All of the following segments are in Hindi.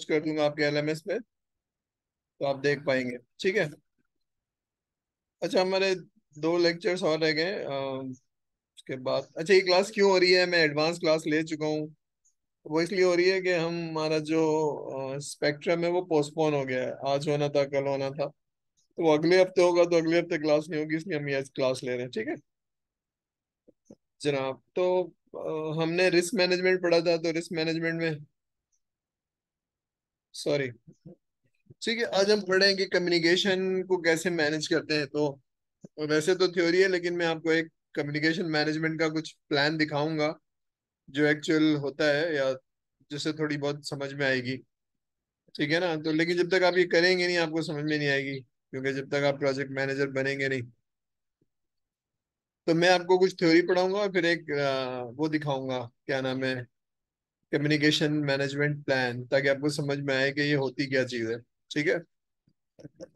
पोस्ट कर दूंगा आपके एलएमएस पे, तो आप देख पाएंगे। ठीक है। अच्छा, हमारे 2 लेक्चर्स और रह गए। उसके बाद अच्छा, ये क्लास क्यों हो रही है? मैं एडवांस क्लास ले चुका हूँ। वो इसलिए हो रही है कि हमारा जो स्पेक्ट्रम है वो पोस्टपोन हो गया है। आज होना था, कल होना था, तो वो अगले हफ्ते होगा, तो अगले हफ्ते क्लास नहीं होगी, इसलिए हम ये क्लास ले रहे हैं। ठीक है जनाब। तो हमने रिस्क मैनेजमेंट पढ़ा था, तो रिस्क मैनेजमेंट में, सॉरी, ठीक है, आज हम पढ़ेंगे कम्युनिकेशन को कैसे मैनेज करते हैं। तो वैसे तो थ्योरी है, लेकिन मैं आपको एक कम्युनिकेशन मैनेजमेंट का कुछ प्लान दिखाऊंगा जो एक्चुअल होता है, या जिससे थोड़ी बहुत समझ में आएगी। ठीक है ना? तो लेकिन जब तक आप ये करेंगे नहीं, आपको समझ में नहीं आएगी, क्योंकि जब तक आप प्रोजेक्ट मैनेजर बनेंगे नहीं। तो मैं आपको कुछ थ्योरी पढ़ाऊंगा और फिर एक वो दिखाऊंगा, क्या नाम है, कम्युनिकेशन मैनेजमेंट प्लान, ताकि आपको समझ में आए कि ये होती क्या चीज़ है। ठीक है।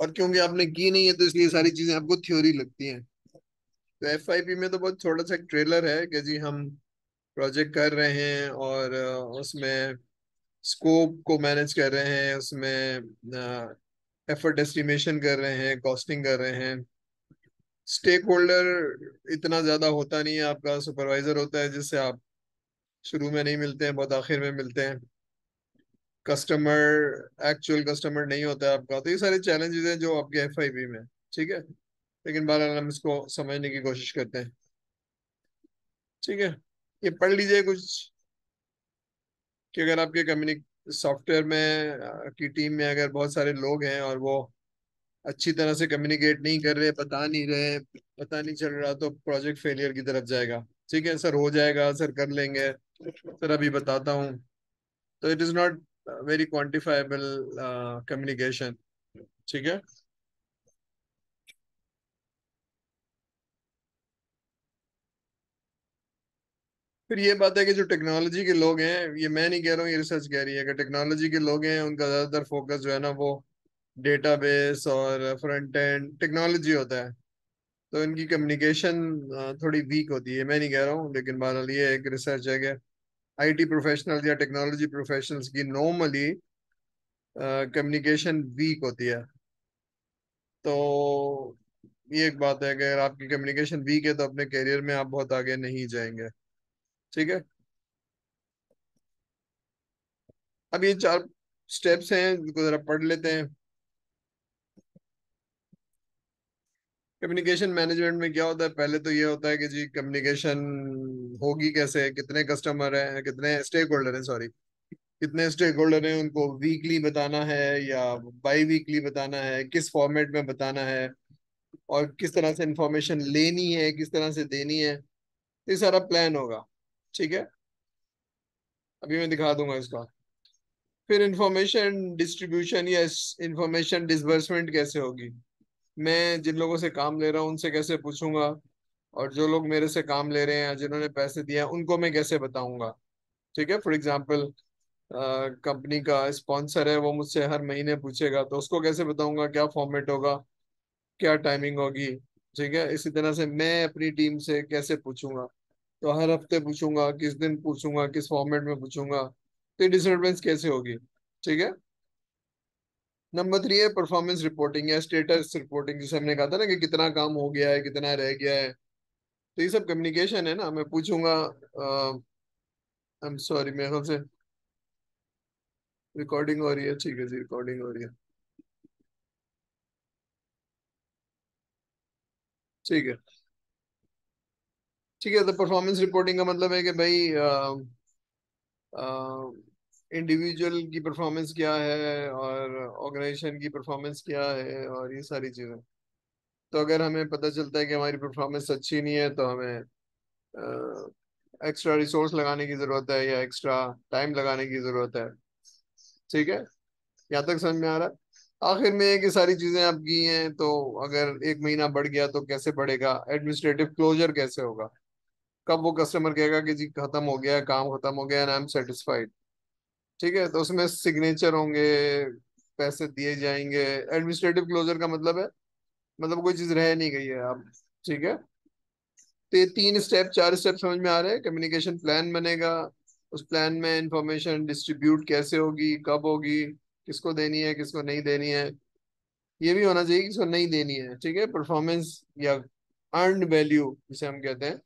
और क्योंकि आपने की नहीं है, तो इसलिए सारी चीजें आपको थ्योरी लगती हैं। तो एफआईपी में तो बहुत छोटा सा एक ट्रेलर है कि जी हम प्रोजेक्ट कर रहे हैं, और उसमें स्कोप को मैनेज कर रहे हैं, उसमें एफर्ट एस्टिमेशन कर रहे हैं, कॉस्टिंग कर रहे हैं। स्टेक होल्डर इतना ज्यादा होता नहीं है, आपका सुपरवाइजर होता है जिससे आप शुरू में नहीं मिलते हैं, बहुत आखिर में मिलते हैं। कस्टमर, एक्चुअल कस्टमर नहीं होता है आपका। तो ये सारे चैलेंजेस हैं जो आपके एफआईपी में। ठीक है। लेकिन बहरहाल हम इसको समझने की कोशिश करते हैं। ठीक है। ये पढ़ लीजिए कुछ, कि अगर आपके कम्युनिक सॉफ्टवेयर में की टीम में अगर बहुत सारे लोग हैं और वो अच्छी तरह से कम्युनिकेट नहीं कर रहे, बता नहीं रहे, पता नहीं चल रहा, तो प्रोजेक्ट फेलियर की तरफ जाएगा। ठीक है सर, हो जाएगा सर, कर लेंगे सर, अभी बताता हूँ। तो it is not very quantifiable communication. ठीक है। फिर ये बात है कि जो टेक्नोलॉजी के लोग हैं, ये मैं नहीं कह रहा हूँ, ये रिसर्च कह रही है कि टेक्नोलॉजी के लोग हैं, उनका ज्यादातर फोकस जो है ना, वो डेटाबेस और फ्रंट एंड टेक्नोलॉजी होता है। तो इनकी कम्युनिकेशन थोड़ी वीक होती है। मैं नहीं कह रहा हूँ, लेकिन बहरहाल ये एक रिसर्च है कि आईटी प्रोफेशनल्स या टेक्नोलॉजी प्रोफेशनल्स की नॉर्मली कम्युनिकेशन वीक होती है। तो ये एक बात है कि अगर आपकी कम्युनिकेशन वीक है, तो अपने करियर में आप बहुत आगे नहीं जाएंगे। ठीक है। अब ये 4 स्टेप्स हैं, इनको जरा पढ़ लेते हैं। कम्युनिकेशन मैनेजमेंट में क्या होता है? पहले तो ये होता है कि जी कम्युनिकेशन होगी कैसे, कितने कस्टमर हैं, कितने स्टेक होल्डर हैं, सॉरी, कितने स्टेक होल्डर हैं, उनको वीकली बताना है या बाई वीकली बताना है, किस फॉर्मेट में बताना है, और किस तरह से इंफॉर्मेशन लेनी है, किस तरह से देनी है। ये सारा प्लान होगा। ठीक है। अभी मैं दिखा दूंगा इसका। फिर इंफॉर्मेशन डिस्ट्रीब्यूशन या इंफॉर्मेशन डिसबर्समेंट कैसे होगी? मैं जिन लोगों से काम ले रहा हूँ उनसे कैसे पूछूंगा, और जो लोग मेरे से काम ले रहे हैं, जिन्होंने पैसे दिए हैं, उनको मैं कैसे बताऊंगा? ठीक है। फॉर एग्जाम्पल, कंपनी का स्पॉन्सर है, वो मुझसे हर महीने पूछेगा, तो उसको कैसे बताऊंगा, क्या फॉर्मेट होगा, क्या टाइमिंग होगी? ठीक है। इसी तरह से मैं अपनी टीम से कैसे पूछूंगा, तो हर हफ्ते पूछूंगा, किस दिन पूछूंगा, किस फॉर्मेट में पूछूंगा, तो डिस्टर्बेंस कैसे होगी? ठीक है। नंबर 3 है परफॉर्मेंस रिपोर्टिंग या स्टेटस रिपोर्टिंग, जिसे हमने कहा था ना कि कितना काम हो गया है, कितना रह गया है। तो ये सब कम्युनिकेशन है ना। मैं पूछूंगा, आई एम सॉरी, मेरे ख्याल से रिकॉर्डिंग हो रही है। ठीक है जी, रिकॉर्डिंग हो रही है। ठीक है। ठीक है। तो परफॉर्मेंस रिपोर्टिंग का मतलब है कि भाई इंडिविजुअल की परफॉर्मेंस क्या है और ऑर्गेनाइजेशन की परफॉर्मेंस क्या है, और ये सारी चीजें। तो अगर हमें पता चलता है कि हमारी परफॉर्मेंस अच्छी नहीं है, तो हमें एक्स्ट्रा रिसोर्स लगाने की जरूरत है या एक्स्ट्रा टाइम लगाने की जरूरत है। ठीक है। यहाँ तक समझ में आ रहा है? आखिर में ये कि सारी चीजें आप की हैं, तो अगर 1 महीना बढ़ गया तो कैसे बढ़ेगा? एडमिनिस्ट्रेटिव क्लोजर कैसे होगा? कब वो कस्टमर कहेगा कि जी खत्म हो गया, काम खत्म हो गया एंड आई एम सेटिस्फाइड? ठीक है। तो उसमें सिग्नेचर होंगे, पैसे दिए जाएंगे। एडमिनिस्ट्रेटिव क्लोजर का मतलब है, मतलब कोई चीज रह नहीं गई है आप। ठीक है। तो ये 3 स्टेप 4 स्टेप समझ में आ रहे हैं? कम्युनिकेशन प्लान बनेगा, उस प्लान में इंफॉर्मेशन डिस्ट्रीब्यूट कैसे होगी, कब होगी, किसको देनी है, किसको नहीं देनी है, ये भी होना चाहिए किसको नहीं देनी है। ठीक है, परफॉर्मेंस या अर्नड वैल्यू जिसे हम कहते हैं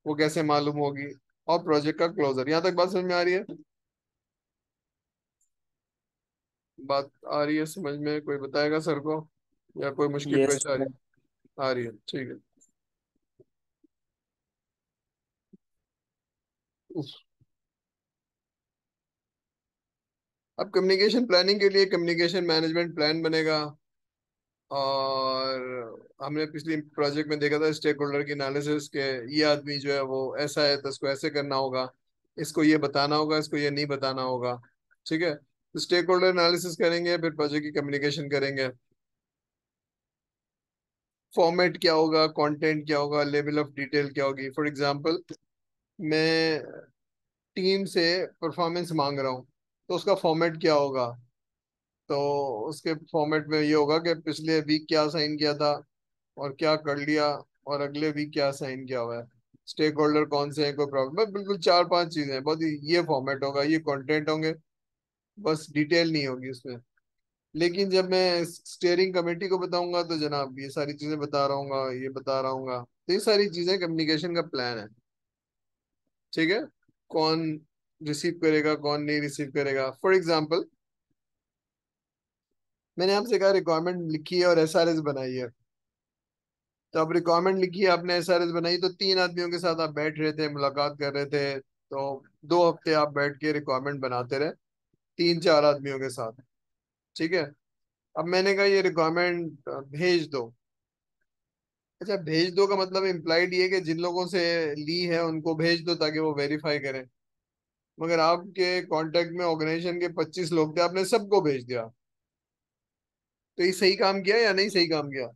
वो कैसे मालूम होगी, और प्रोजेक्ट का क्लोजर। यहाँ तक बात समझ में आ रही है? बात आ रही है समझ में? कोई बताएगा सर को, या कोई मुश्किल यस पेश आ रही है? आ रही है, ठीक है। उफ। अब कम्युनिकेशन प्लानिंग के लिए कम्युनिकेशन मैनेजमेंट प्लान बनेगा। और हमने पिछली प्रोजेक्ट में देखा था स्टेक होल्डर की एनालिसिस के, ये आदमी जो है वो ऐसा है तो इसको ऐसे करना होगा, इसको ये बताना होगा, इसको ये नहीं बताना होगा। ठीक है, तो स्टेक होल्डर एनालिसिस करेंगे, फिर प्रोजेक्ट की कम्युनिकेशन करेंगे। फॉर्मेट क्या होगा, कंटेंट क्या होगा, लेवल ऑफ डिटेल क्या होगी। फॉर एग्जांपल, मैं टीम से परफॉर्मेंस मांग रहा हूँ, तो उसका फॉर्मेट क्या होगा? तो उसके फॉर्मेट में ये होगा कि पिछले वीक क्या साइन किया था और क्या कर लिया, और अगले वीक क्या साइन किया हुआ है, स्टेक होल्डर कौन से हैं, कोई प्रॉब्लम, बस बिल्कुल चार पांच चीजें हैं, बहुत ही ये फॉर्मेट होगा, ये कंटेंट होंगे, बस डिटेल नहीं होगी उसमें। लेकिन जब मैं स्टीयरिंग कमेटी को बताऊंगा तो जनाब ये सारी चीजें बता रहा हूँ, ये बता रहा हूँ, तो ये सारी चीजें कम्युनिकेशन का प्लान है। ठीक है, कौन रिसीव करेगा, कौन नहीं रिसीव करेगा। फॉर एग्जाम्पल, मैंने आपसे कहा रिक्वायरमेंट लिखी है और एसआरएस बनाई है। तो अब रिक्वायरमेंट लिखी है, आपने एसआरएस बनाई, तो तीन आदमियों के साथ आप बैठ रहे थे, मुलाकात कर रहे थे, तो 2 हफ्ते आप बैठ के रिक्वायरमेंट बनाते रहे, तीन चार आदमियों के साथ। ठीक है, अब मैंने कहा ये रिक्वायरमेंट भेज दो। अच्छा, भेज दो का मतलब इम्प्लाइड ये है कि जिन लोगों से ली है उनको भेज दो ताकि वो वेरीफाई करें। मगर आपके कांटेक्ट में ऑर्गेनाइजेशन के 25 लोग थे, आपने सबको भेज दिया, तो ये सही काम किया या नहीं सही काम किया?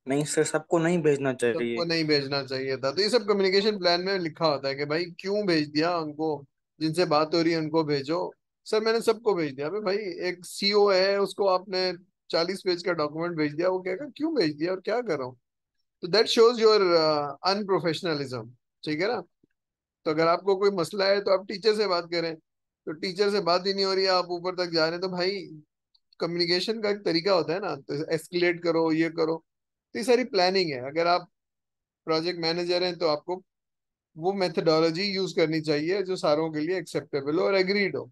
नहीं सर, सबको नहीं भेजना सबको चाहिए। नहीं भेजना चाहिए था। तो ये सब कम्युनिकेशन प्लान में लिखा होता है कि भाई क्यों भेज दिया उनको, जिनसे बात हो रही है उनको भेजो। सर मैंने सबको भेज दिया। अबे भाई, एक सीओ है, उसको आपने 40 पेज का डॉक्यूमेंट भेज दिया, वो कहेगा क्यों भेज दिया और क्या कर रहा हूँ। तो दैट शोज योर अनप्रोफेशनलिज्म। ठीक है ना? तो अगर आपको कोई मसला है तो आप टीचर से बात करें, तो टीचर से बात ही नहीं हो रही है, आप ऊपर तक जा रहे हैं, तो भाई कम्युनिकेशन का एक तरीका होता है ना, तो एस्केलेट करो, ये करो। तो ये सारी प्लानिंग है। अगर आप प्रोजेक्ट मैनेजर हैं तो आपको वो मेथडोलॉजी यूज करनी चाहिए जो सारों के लिए एक्सेप्टेबल हो और एग्रीड हो।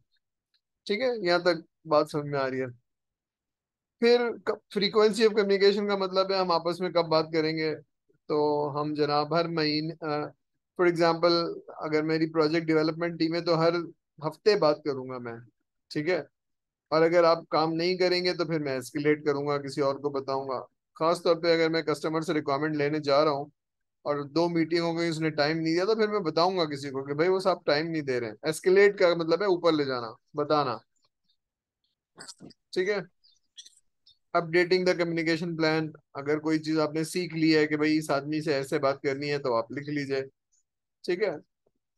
ठीक है, यहाँ तक बात समझ में आ रही है? फिर फ्रीक्वेंसी ऑफ कम्युनिकेशन का मतलब है हम आपस में कब बात करेंगे। तो हम जनाब हर महीने, फॉर एग्जांपल, अगर मेरी प्रोजेक्ट डेवलपमेंट टीम है तो हर हफ्ते बात करूंगा मैं। ठीक है, और अगर आप काम नहीं करेंगे तो फिर मैं एस्केलेट करूंगा, किसी और को बताऊंगा। खास तौर पे अगर मैं कस्टमर से रिक्वायरमेंट लेने जा रहा हूँ और 2 मीटिंग हो गई, उसने टाइम नहीं दिया, तो फिर मैं बताऊंगा किसी को कि भाई वो साहब टाइम नहीं दे रहे हैं। एस्केलेट का मतलब है ऊपर ले जाना, बताना। ठीक है, अपडेटिंग द कम्युनिकेशन प्लान। अगर कोई चीज आपने सीख ली है कि भाई इस आदमी से ऐसे बात करनी है, तो आप लिख लीजिए। ठीक है,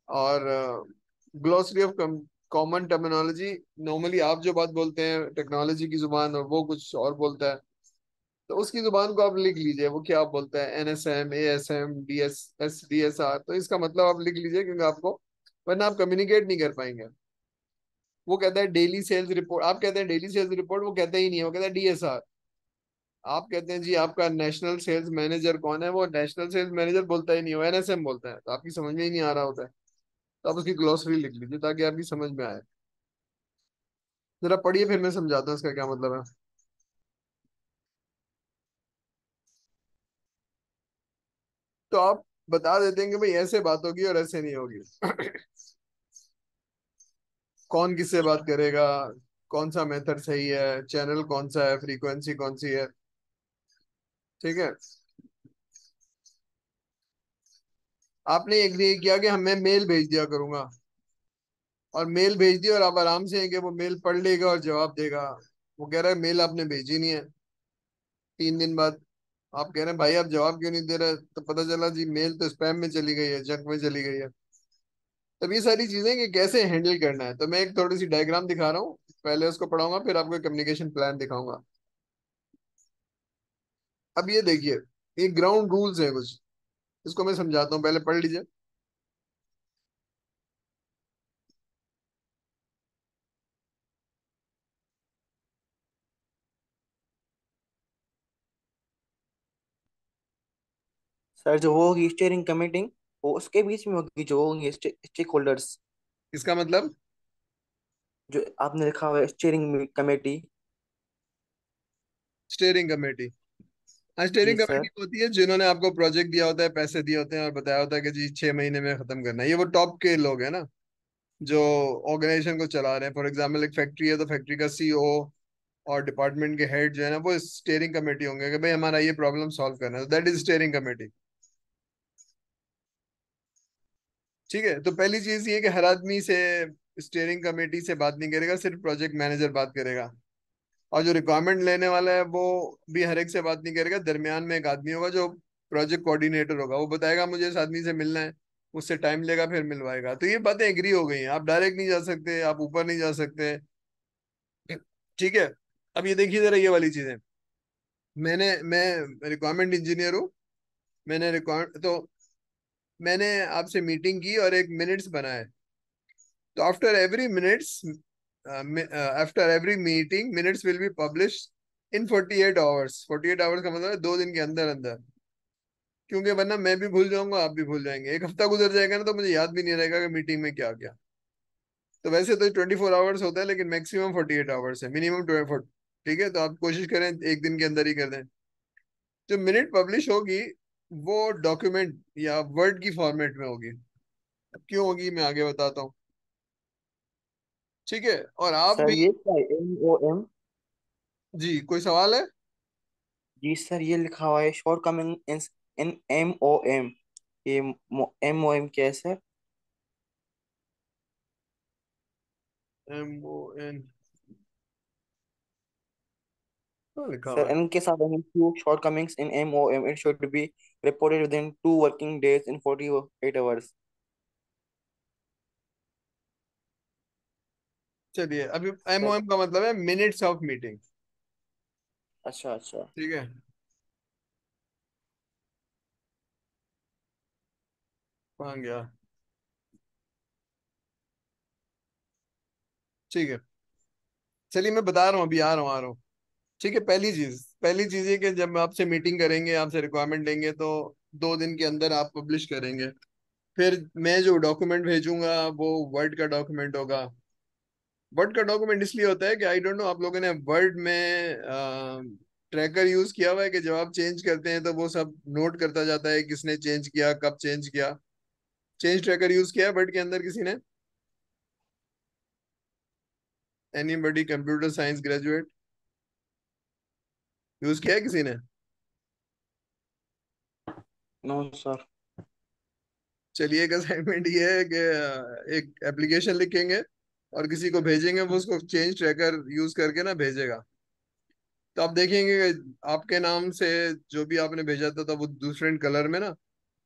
और glossary of common terminology. Normally आप जो बात बोलते हैं टेक्नोलॉजी की जुबान, और वो कुछ और बोलता है, तो उसकी जुबान को आप लिख लीजिए, वो क्या बोलता है, NSM, ASM, DSR। तो इसका मतलब आप लिख लीजिए, क्योंकि आपको, वरना आप कम्युनिकेट नहीं कर पाएंगे। वो कहता है डेली सेल्स रिपोर्ट, आप कहते हैं डेली सेल्स रिपोर्ट, वो कहता ही नहीं है, वो कहता है DSR। आप कहते हैं जी आपका नेशनल सेल्स मैनेजर कौन है, वो नेशनल सेल्स मैनेजर बोलता ही नहीं, वो NSM बोलता है, तो आपकी समझ में ही नहीं आ रहा होता है। तो आप उसकी ग्लोसरी लिख लीजिए ताकि आपकी समझ में आए। जरा पढ़िए, फिर मैं समझाता हूँ इसका क्या मतलब है। तो आप बता देते हैं कि भाई ऐसे बात होगी और ऐसे नहीं होगी। कौन किससे बात करेगा, कौन सा मेथड सही है, चैनल कौन सा है, फ्रीक्वेंसी कौन सी है। ठीक है, आपने एग्री किया कि मैं मेल भेज दिया करूंगा, और मेल भेज दी, और आप आराम से हैं कि वो मेल पढ़ लेगा और जवाब देगा। वो कह रहा है मेल आपने भेजी नहीं है। 3 दिन बाद आप कह रहे हैं भाई आप जवाब क्यों नहीं दे रहे, तो पता चला जी मेल तो स्पैम में चली गई है, जंक में चली गई है। तब ये सारी चीजें कि कैसे हैंडल करना है, तो मैं एक थोड़ी सी डायग्राम दिखा रहा हूँ, पहले उसको पढ़ाऊंगा फिर आपको कम्युनिकेशन प्लान दिखाऊंगा। अब ये देखिए, ये ग्राउंड रूल्स है कुछ, इसको मैं समझाता हूँ, पहले पढ़ लीजिए। सर जो वो होगी स्टीयरिंग कमेटी, वो उसके बीच में होगी, जो होंगे स्टेक होल्डर्स। इसका मतलब? जो आपने लिखा हुआ है स्टीयरिंग कमेटी। Steering committee? हाँ, जी स्टेयरिंग सर। कमेटी होती है जिन्होंने आपको प्रोजेक्ट दिया होता है, पैसे दिए होते हैं और बताया होता है कि जी 6 महीने में खत्म करना है। ये वो टॉप के लोग हैं ना, जो ऑर्गेनाइजेशन को चला रहे हैं। फॉर एग्जाम्पल एक फैक्ट्री है तो फैक्ट्री का सीईओ और डिपार्टमेंट के हेड जो है ना, वो स्टेयरिंग कमेटी होंगे कि भाई हमारा ये प्रॉब्लम सॉल्व करना है, दैट इज स्टेयरिंग कमेटी। ठीक है, तो पहली चीज ये कि हर आदमी से स्टीयरिंग कमेटी से बात नहीं करेगा, सिर्फ प्रोजेक्ट मैनेजर बात करेगा। और जो रिक्वायरमेंट लेने वाला है वो भी हर एक से बात नहीं करेगा, दरमियान में एक आदमी होगा जो प्रोजेक्ट कोऑर्डिनेटर होगा, वो बताएगा मुझे इस आदमी से मिलना है, उससे टाइम लेगा फिर मिलवाएगा। तो ये बातें एग्री हो गई हैं, आप डायरेक्ट नहीं जा सकते, आप ऊपर नहीं जा सकते। ठीक है, अब ये देखिए जरा ये वाली चीजें। मैं रिक्वायरमेंट इंजीनियर हूँ। मैंने रिक्वायर तो मैंने आपसे मीटिंग की और एक मिनट्स बनाए। तो after every meeting minutes will be publish in 48 hours. 48 hours का मतलब है 2 दिन के अंदर अंदर। क्योंकि वरना मैं भी भूल जाऊंगा, आप भी भूल जाएंगे, एक हफ्ता गुजर जाएगा ना तो मुझे याद भी नहीं रहेगा कि मीटिंग में क्या क्या। तो वैसे तो 24 आवर्स होता है, लेकिन मैक्सिमम 48 आवर्स है, मिनिमम 24। ठीक है, तो आप कोशिश करें एक दिन के अंदर ही कर दें। जो मिनट पब्लिश होगी वो डॉक्यूमेंट या वर्ड की फॉर्मेट में होगी। अब क्यों होगी मैं आगे बताता हूँ। ठीक है, और आप सर भी। ये क्या है MOM? जी, कोई सवाल है? जी सर, ये लिखा हुआ है शॉर्ट कमिंग इन MOM। ये MOM क्या है सर? MON लिखा हुआ सर है। इनके साथ few shortcomings in MOM, it should be reported within 2 working days in 48 hours। चलिए, अभी सर MOM का मतलब है मिनट्स ऑफ मीटिंग। अच्छा अच्छा। ठीक है, कहाँ गया? ठीक है, चलिए मैं बता रहा हूँ, अभी आ रहा हूँ। ठीक है, पहली चीज ये कि जब आपसे मीटिंग करेंगे, आपसे रिक्वायरमेंट लेंगे, तो 2 दिन के अंदर आप पब्लिश करेंगे। फिर मैं जो डॉक्यूमेंट भेजूंगा वो वर्ड का डॉक्यूमेंट होगा। वर्ड का डॉक्यूमेंट इसलिए होता है कि आई डोंट नो आप लोगों ने वर्ड में ट्रैकर यूज किया हुआ है कि जब आप चेंज करते हैं तो वो सब नोट करता जाता है किसने चेंज किया, कब चेंज किया। चेंज ट्रैकर यूज किया है वर्ड के अंदर किसी ने? Anybody computer science graduate use किया है किसी ने? No sir. चलिए, एक असाइनमेंट ये है कि एक एप्लीकेशन लिखेंगे और किसी को भेजेंगे, वो उसको चेंज ट्रैकर यूज करके ना भेजेगा। तो आप देखेंगे कि आपके नाम से जो भी आपने भेजा था वो दूसरे कलर में ना।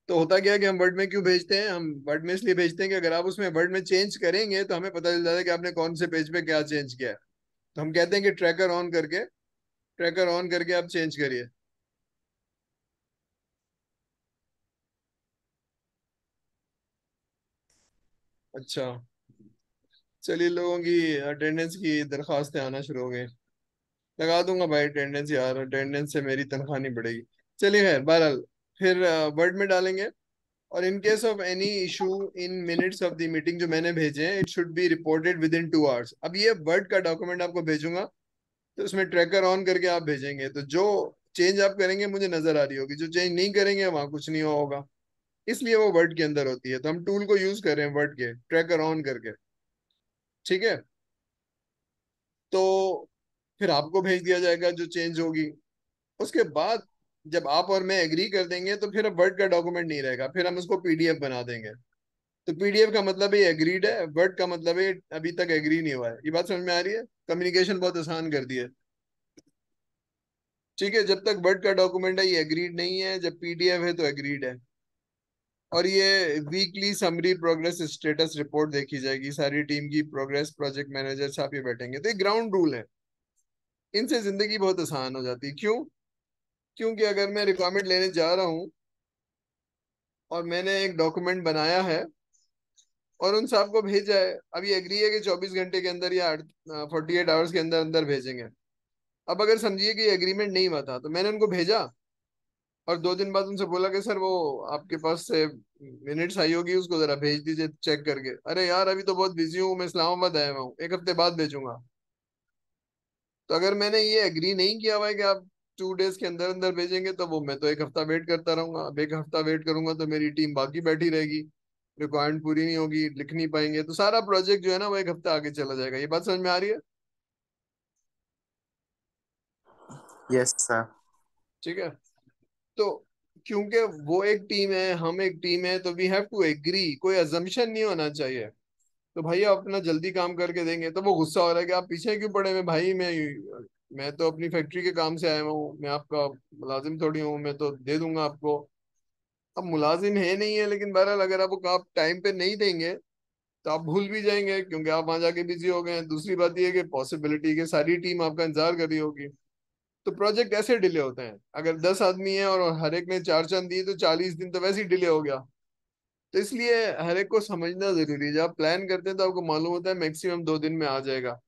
तो होता क्या है कि हम वर्ड में क्यों भेजते हैं? हम वर्ड में इसलिए भेजते हैं कि अगर आप उसमें वर्ड में चेंज करेंगे तो हमें पता चल जाता है कि आपने कौन से पेज पे क्या चेंज किया है। तो हम कहते हैं कि ट्रैकर ऑन करके आप चेंज करिए। अच्छा, चलिए, लोगों की अटेंडेंस की दरखास्तें आना शुरू हो गई। लगा दूंगा भाई अटेंडेंस, यार अटेंडेंस से मेरी तनख्वाह नहीं बढ़ेगी। चलिए खैर, बहरहाल फिर वर्ड में डालेंगे। और in case of any issue in minutes of the meeting जो मैंने भेजे हैं, it should be reported with in 2 hours. अब ये वर्ड का डॉक्यूमेंट आपको भेजूंगा, तो उसमें ट्रैकर ऑन करके आप भेजेंगे, तो जो चेंज आप करेंगे मुझे नजर आ रही होगी, जो चेंज नहीं करेंगे वहां कुछ नहीं हुआ होगा। इसलिए वो वर्ड के अंदर होती है, तो हम टूल को यूज कर रहे हैं वर्ड के, ट्रैकर ऑन करके। ठीक है, तो फिर आपको भेज दिया जाएगा जो चेंज होगी। उसके बाद जब आप और मैं एग्री कर देंगे तो फिर अब वर्ड का डॉक्यूमेंट नहीं रहेगा, फिर हम उसको पीडीएफ बना देंगे। तो पीडीएफ का मतलब है एग्रीड है, वर्ड का मतलब है अभी तक एग्री नहीं हुआ है। ये बात समझ में आ रही है? कम्युनिकेशन बहुत आसान कर दी है। ठीक है, जब तक वर्ड का डॉक्यूमेंट है ये एग्रीड नहीं है, जब पीडीएफ है तो एग्रीड है। और ये weekly summary progress status report देखी जाएगी, सारी टीम की प्रोग्रेस, प्रोजेक्ट मैनेजर साहब ये बैठेंगे। तो ये ग्राउंड रूल है, इनसे जिंदगी बहुत आसान हो जाती है। क्यों? क्योंकि अगर मैं रिक्वायरमेंट लेने जा रहा हूँ और मैंने एक डॉक्यूमेंट बनाया है और उन साहब को भेजा है, अब ये एग्री है कि 24 घंटे के अंदर या 48 आवर्स के अंदर अंदर भेजेंगे। अब अगर समझिए कि एग्रीमेंट नहीं हुआ था तो मैंने उनको भेजा, और 2 दिन बाद उनसे बोला कि सर वो आपके पास से मिनट्स आई होगी, उसको जरा भेज दीजिए चेक करके। अरे यार अभी तो बहुत बिजी हूँ, मैं इस्लामाबाद आया हुआ हूँ, 1 हफ्ते बाद भेजूंगा। तो अगर मैंने ये एग्री नहीं किया हुआ है कि आप 2 डेज के अंदर अंदर भेजेंगे, तो वो मैं तो 1 हफ्ता वेट करता रहूंगा। अब 1 हफ्ता वेट करूंगा तो मेरी टीम बाकी बैठी रहेगी, रिक्वायरमेंट पूरी नहीं होगी, लिख नहीं पाएंगे, तो सारा प्रोजेक्ट जो है ना वो 1 हफ्ता आगे चला जाएगा। ये बात समझ में आ रही है? Yes sir. ठीक है। तो क्योंकि वो एक टीम है, हम एक टीम है, तो वी हैव टू एग्री, कोई अजम्पशन नहीं होना चाहिए। तो भाई आप अपना जल्दी काम करके देंगे, तो वो गुस्सा हो रहा है कि आप पीछे क्यों पड़े हुए भाई, मैं तो अपनी फैक्ट्री के काम से आया हुआ हूँ, मैं आपका मुलाजिम थोड़ी हूँ, मैं तो दे दूंगा आपको। अब मुलाजिम है नहीं है, लेकिन बहरहाल अगर आपको आप टाइम पे नहीं देंगे तो आप भूल भी जाएंगे, क्योंकि आप वहां जाके बिजी हो गए हैं। दूसरी बात यह है कि पॉसिबिलिटी कि सारी टीम आपका इंतजार कर रही होगी। तो प्रोजेक्ट ऐसे डिले होते हैं। अगर 10 आदमी है और हर एक ने चार चांद दिए तो 40 दिन तो वैसे ही डिले हो गया। तो इसलिए हर एक को समझना जरूरी है। जब आप प्लान करते हैं तो आपको मालूम होता है मैक्सिमम 2 दिन में आ जाएगा।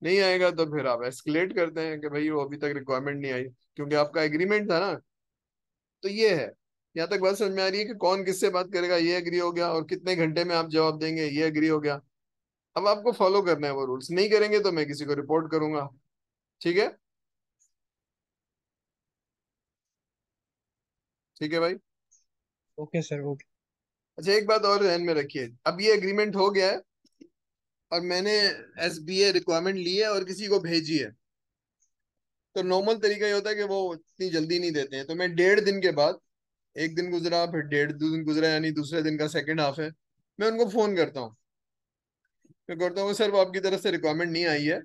नहीं आएगा तो फिर आप एस्केलेट करते हैं कि भाई वो अभी तक रिक्वायरमेंट नहीं आई, क्योंकि आपका एग्रीमेंट था ना। तो ये है। यहाँ तक बात समझ में आ रही है कि कौन किससे बात करेगा, ये एग्री हो गया, और कितने घंटे में आप जवाब देंगे, ये एग्री हो गया। अब आपको फॉलो करना है वो रूल्स, नहीं करेंगे तो मैं किसी को रिपोर्ट करूंगा। ठीक है? ठीक है भाई। Okay sir, okay. अच्छा एक बात और ध्यान में रखिए, अब ये एग्रीमेंट हो गया है और मैंने SBA रिक्वायरमेंट ली है और किसी को भेजी है, तो नॉर्मल तरीका ये होता है कि वो इतनी जल्दी नहीं देते हैं। तो मैं 1.5 दिन के बाद, एक दिन गुजरा फिर 1.5 दिन गुजरा, यानी दूसरे दिन का सेकंड हाफ है, मैं उनको फोन करता हूँ। मैं करता हूँ सर वो आपकी तरफ से रिक्वायरमेंट नहीं आई है,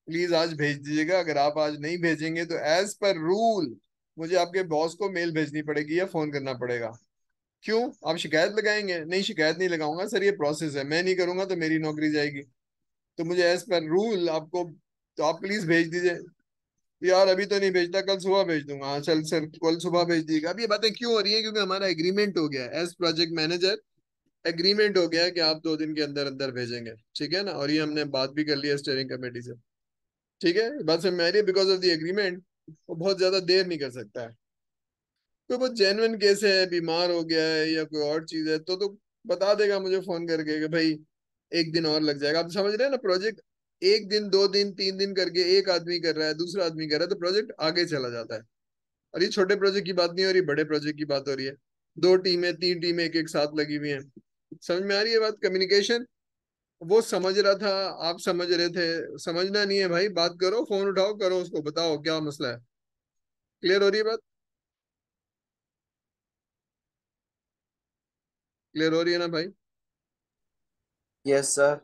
प्लीज आज भेज दीजिएगा। अगर आप आज नहीं भेजेंगे तो एज पर रूल मुझे आपके बॉस को मेल भेजनी पड़ेगी या फोन करना पड़ेगा। क्यों? आप शिकायत लगाएंगे? नहीं, शिकायत नहीं लगाऊंगा सर, ये प्रोसेस है, मैं नहीं करूंगा तो मेरी नौकरी जाएगी। तो मुझे एज पर रूल आपको, तो आप प्लीज भेज दीजिए। यार अभी तो नहीं भेजता, कल सुबह भेज दूंगा। हाँ चल सर, कल सुबह भेज दीजिएगा। अब ये बातें क्यों हो रही है? क्योंकि हमारा एग्रीमेंट हो गया है एज प्रोजेक्ट मैनेजर, एग्रीमेंट हो गया है कि आप 2 दिन के अंदर अंदर भेजेंगे। ठीक है ना? और ये हमने बात भी कर ली है स्टीयरिंग कमेटी से। ठीक है, ये बात समझ में आ रही है? बिकॉज ऑफ द एग्रीमेंट वो बहुत ज्यादा देर नहीं कर सकता है। कोई बहुत जेन्युइन केस है, बीमार हो गया है या कोई और चीज है, तो बता देगा मुझे फोन करके कि भाई 1 दिन और लग जाएगा। आप समझ रहे हैं ना? प्रोजेक्ट 1 दिन 2 दिन 3 दिन करके एक आदमी कर रहा है, दूसरा आदमी कर रहा है, तो प्रोजेक्ट आगे चला जाता है। और ये छोटे प्रोजेक्ट की बात नहीं हो रही, बड़े प्रोजेक्ट की बात हो रही है। 2 टीमें 3 टीमें एक एक साथ लगी हुई हैं। समझ में आ रही है बात? कम्युनिकेशन वो समझ रहा था, आप समझ रहे थे, समझना नहीं है भाई, बात करो, फोन उठाओ, करो, उसको बताओ क्या मसला है। क्लियर हो रही है बात? क्लियर हो रही है ना भाई? Yes sir.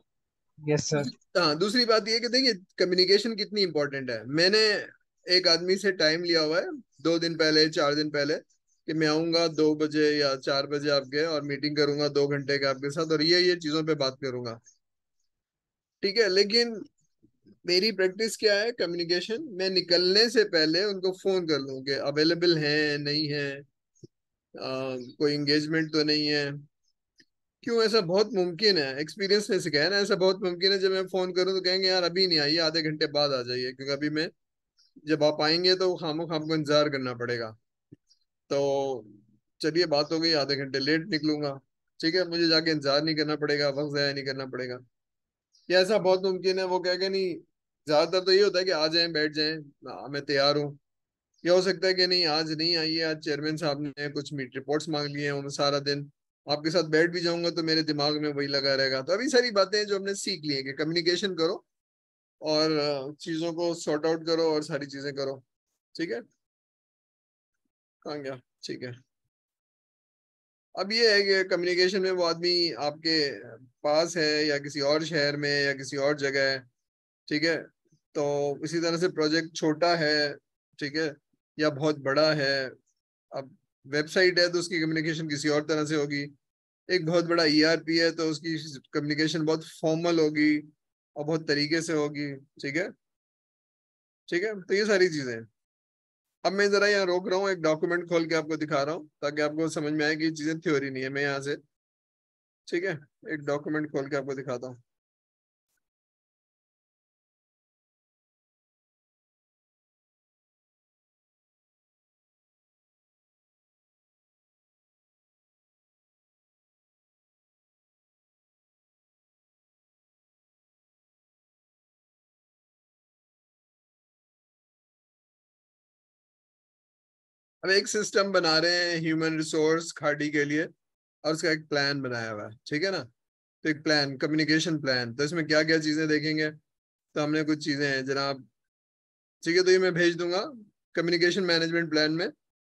Yes sir. हाँ, दूसरी बात ये कि देखिए कम्युनिकेशन कितनी इंपॉर्टेंट है। मैंने एक आदमी से टाइम लिया हुआ है 2 दिन पहले 4 दिन पहले, कि मैं आऊंगा 2 बजे या 4 बजे आपके, और मीटिंग करूंगा 2 घंटे के आपके साथ, और ये चीजों पे बात करूंगा। ठीक है, लेकिन मेरी प्रैक्टिस क्या है, कम्युनिकेशन, मैं निकलने से पहले उनको फोन कर लूं कि अवेलेबल है नहीं है, कोई एंगेजमेंट तो नहीं है। क्यों? ऐसा बहुत मुमकिन है, एक्सपीरियंस ने सिखाया ना, ऐसा बहुत मुमकिन है जब मैं फोन करूं तो कहेंगे यार अभी नहीं आइए, आधे घंटे बाद आ जाइए, क्योंकि अभी मैं, जब आप आएंगे तो खामोख आपको इंतजार करना पड़ेगा। तो चलिए बात हो गई, आधे घंटे लेट निकलूंगा। ठीक है, मुझे जाके इंतजार नहीं करना पड़ेगा, वक्त जाया नहीं करना पड़ेगा। ये ऐसा बहुत मुमकिन है, वो कहेगा नहीं। ज्यादातर तो ये होता है कि आ जाएं बैठ जाएं, मैं तैयार हूँ। यह हो सकता है कि नहीं आज नहीं आइए, आज चेयरमैन साहब ने कुछ मीट रिपोर्ट्स मांग लिए हैं, मैं सारा दिन आपके साथ बैठ भी जाऊंगा तो मेरे दिमाग में वही लगा रहेगा। तो अभी सारी बातें हैं जो हमने सीख ली है कि कम्युनिकेशन करो और चीजों को सॉर्ट आउट करो और सारी चीजें करो। ठीक है? कहाँ गया? ठीक है। अब ये है कि कम्युनिकेशन में वो आदमी आपके पास है या किसी और शहर में या किसी और जगह है। ठीक है? तो इसी तरह से प्रोजेक्ट छोटा है, ठीक है, या बहुत बड़ा है। अब वेबसाइट है तो उसकी कम्युनिकेशन किसी और तरह से होगी। एक बहुत बड़ा ERP है तो उसकी कम्युनिकेशन बहुत फॉर्मल होगी और बहुत तरीके से होगी। ठीक है? ठीक है, तो ये सारी चीजें हैं। अब मैं जरा यहाँ रोक रहा हूँ, एक डॉक्यूमेंट खोल के आपको दिखा रहा हूँ ताकि आपको समझ में आए कि ये चीजें थ्योरी नहीं है। मैं यहाँ से, ठीक है, एक डॉक्यूमेंट खोल के आपको दिखाता हूँ। अब एक सिस्टम बना रहे हैं ह्यूमन रिसोर्स खाड़ी के लिए, और उसका एक प्लान बनाया हुआ है, ठीक है ना। तो एक प्लान, कम्युनिकेशन प्लान, तो इसमें क्या क्या चीजें देखेंगे। तो हमने कुछ चीजें हैं जनाब, ठीक है, तो ये मैं भेज दूंगा। कम्युनिकेशन मैनेजमेंट प्लान में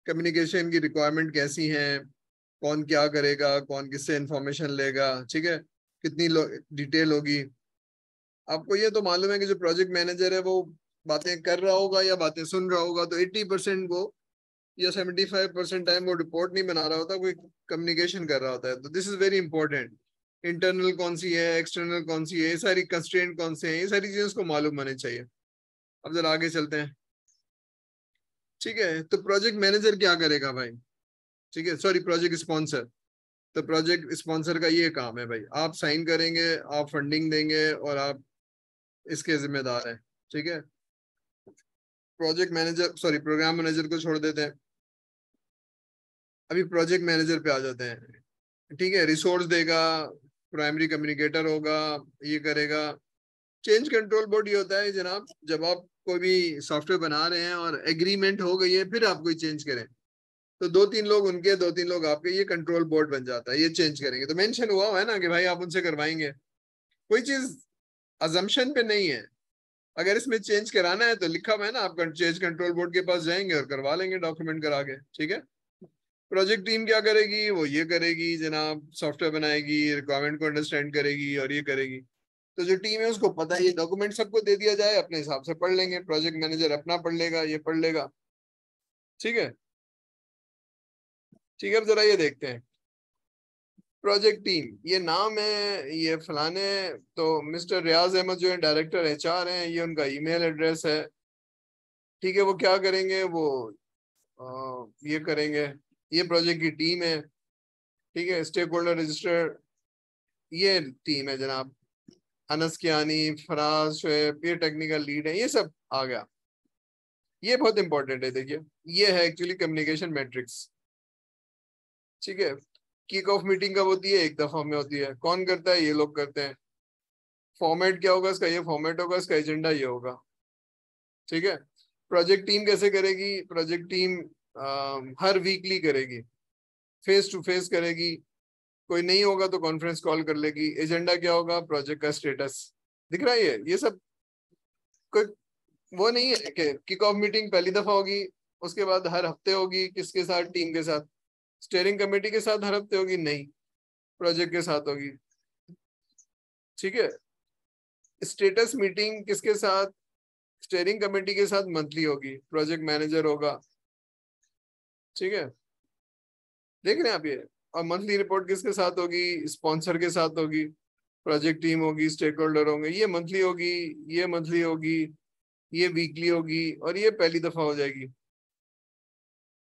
कम्युनिकेशन की रिक्वायरमेंट कैसी है, कौन क्या करेगा, कौन किससे इंफॉर्मेशन लेगा, ठीक है, कितनी डिटेल होगी। आपको ये तो मालूम है कि जो प्रोजेक्ट मैनेजर है वो बातें कर रहा होगा या बातें सुन रहा होगा, तो 80% को या 75% टाइम वो रिपोर्ट नहीं बना रहा होता, कोई कम्युनिकेशन कर रहा होता है। तो this is very important. Internal कौन सी है, एक्सटर्नल कौन सी है, ये सारी कंस्ट्रेंट कौन से हैं, ये सारी चीजें उसको मालूम होनी चाहिए। अब जरा आगे चलते हैं, ठीक है। तो प्रोजेक्ट मैनेजर क्या करेगा भाई, ठीक है, सॉरी, प्रोजेक्ट स्पॉन्सर। तो प्रोजेक्ट स्पॉन्सर का ये काम है भाई, आप साइन करेंगे, आप फंडिंग देंगे, और आप इसके जिम्मेदार हैं, ठीक है। Project manager, sorry, program manager को छोड़ देते हैं, अभी प्रोजेक्ट मैनेजर पे आ जाते हैं। ठीक है, रिसोर्स देगा, प्राइमरी कम्युनिकेटर होगा, ये करेगा। चेंज कंट्रोल बोर्ड ये होता है जनाब, जब आप कोई भी सॉफ्टवेयर बना रहे हैं और एग्रीमेंट हो गई है, फिर आप कोई चेंज करें, तो 2-3 लोग उनके, 2-3 लोग आपके, ये कंट्रोल बोर्ड बन जाता है, ये चेंज करेंगे। तो मेंशन हुआ है ना कि भाई आप उनसे करवाएंगे, कोई चीज अजम्पशन पे नहीं है। अगर इसमें चेंज कराना है तो लिखा हुआ है ना, आप चेंज कंट्रोल बोर्ड के पास जाएंगे और करवा लेंगे डॉक्यूमेंट करा के, ठीक है। प्रोजेक्ट टीम क्या करेगी, वो ये करेगी जनाब, सॉफ्टवेयर बनाएगी, रिक्वायरमेंट को अंडरस्टैंड करेगी और ये करेगी। तो जो टीम है उसको पता है ये डॉक्यूमेंट सबको दे दिया जाए, अपने हिसाब से पढ़ लेंगे, प्रोजेक्ट मैनेजर अपना पढ़ लेगा, ये पढ़ लेगा, ठीक है। ठीक है, अब जरा ये देखते हैं प्रोजेक्ट टीम, ये नाम है, ये फलाने। तो मिस्टर रियाज अहमद जो है डायरेक्टर एचआर हैं, ये उनका ईमेल एड्रेस है, ठीक है। वो क्या करेंगे, वो ये करेंगे, ये प्रोजेक्ट की टीम है, ठीक है। स्टेक होल्डर रजिस्टर, ये टीम है जनाब, अनस कियानी, फराज, शोएब, ये टेक्निकल लीड है, ये सब आ गया। ये बहुत इंपॉर्टेंट है, देखिए, ये है एक्चुअली कम्युनिकेशन मैट्रिक्स, ठीक है। किक ऑफ मीटिंग कब होती है, एक दफा में होती है, कौन करता है, ये लोग करते हैं। फॉर्मेट क्या होगा इसका, ये फॉर्मेट होगा, इसका एजेंडा ये होगा, ठीक है। प्रोजेक्ट टीम कैसे करेगी, प्रोजेक्ट टीम हर वीकली करेगी, फेस टू फेस करेगी, कोई नहीं होगा तो कॉन्फ्रेंस कॉल कर लेगी। एजेंडा क्या होगा, प्रोजेक्ट का स्टेटस दिख रहा है, ये सब कोई वो नहीं है कि किक ऑफ मीटिंग पहली दफा होगी, उसके बाद हर हफ्ते होगी, किसके साथ, टीम के साथ, स्टेयरिंग कमेटी के साथ हर हफ्ते होगी, नहीं, प्रोजेक्ट के साथ होगी, ठीक है। स्टेटस मीटिंग किसके साथ, स्टेयरिंग कमेटी के साथ मंथली होगी, प्रोजेक्ट मैनेजर होगा, ठीक है, देख रहे हैं आप ये। और मंथली रिपोर्ट किसके साथ होगी, स्पॉन्सर के साथ होगी, प्रोजेक्ट टीम होगी, स्टेक होल्डर होंगे, ये मंथली होगी, ये मंथली होगी, ये वीकली होगी, और ये पहली दफा हो जाएगी।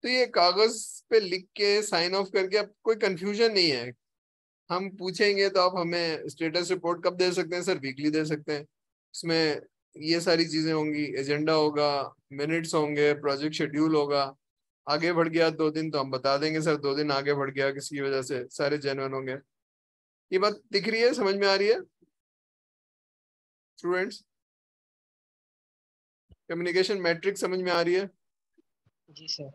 तो ये कागज पे लिख के साइन ऑफ करके, अब कोई कंफ्यूजन नहीं है। हम पूछेंगे तो आप हमें स्टेटस रिपोर्ट कब दे सकते हैं, सर वीकली दे सकते हैं। इसमें ये सारी चीजें होंगी, एजेंडा होगा, मिनट्स होंगे, प्रोजेक्ट शेड्यूल होगा। आगे बढ़ गया 2 दिन तो हम बता देंगे सर 2 दिन आगे बढ़ गया किसी वजह से, सारे जेन्युइन होंगे। ये बात दिख रही है, समझ में आ रही है स्टूडेंट्स, कम्युनिकेशन मैट्रिक्स समझ में आ रही है, जी सर।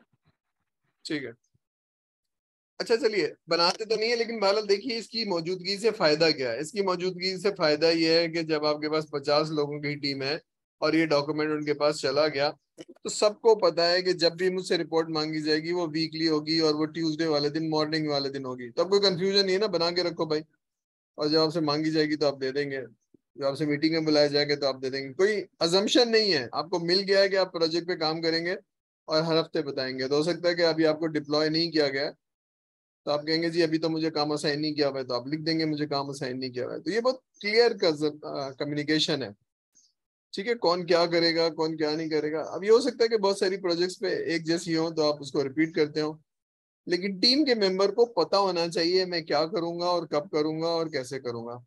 ठीक है। अच्छा चलिए, बनाते तो नहीं है लेकिन बहरहाल देखिए इसकी मौजूदगी से फायदा क्या है। इसकी मौजूदगी से फायदा ये है कि जब आपके पास 50 लोगों की टीम है और ये डॉक्यूमेंट उनके पास चला गया, तो सबको पता है कि जब भी मुझसे रिपोर्ट मांगी जाएगी वो वीकली होगी, और वो ट्यूसडे वाले दिन, मॉर्निंग वाले दिन होगी। तो अब कोई कंफ्यूजन नहीं है ना, बना के रखो भाई, और जब आपसे मांगी जाएगी तो आप दे देंगे, जब आपसे मीटिंग में बुलाया जाएगा तो आप दे देंगे। कोई अजम्पशन नहीं है, आपको मिल गया है कि आप प्रोजेक्ट पे काम करेंगे और हर हफ्ते बताएंगे। तो हो सकता है कि अभी आपको डिप्लॉय नहीं किया गया है, तो आप कहेंगे जी अभी तो मुझे काम असाइन नहीं किया हुआ है, तो आप लिख देंगे मुझे काम असाइन नहीं किया हुआ है। तो ये बहुत क्लियर कम्युनिकेशन है, ठीक है, कौन क्या करेगा, कौन क्या नहीं करेगा। अब ये हो सकता है कि बहुत सारी प्रोजेक्ट्स पे एक जैसी हो तो आप उसको रिपीट करते हो, लेकिन टीम के मेंबर को पता होना चाहिए मैं क्या करूंगा और कब करूंगा और कैसे करूंगा,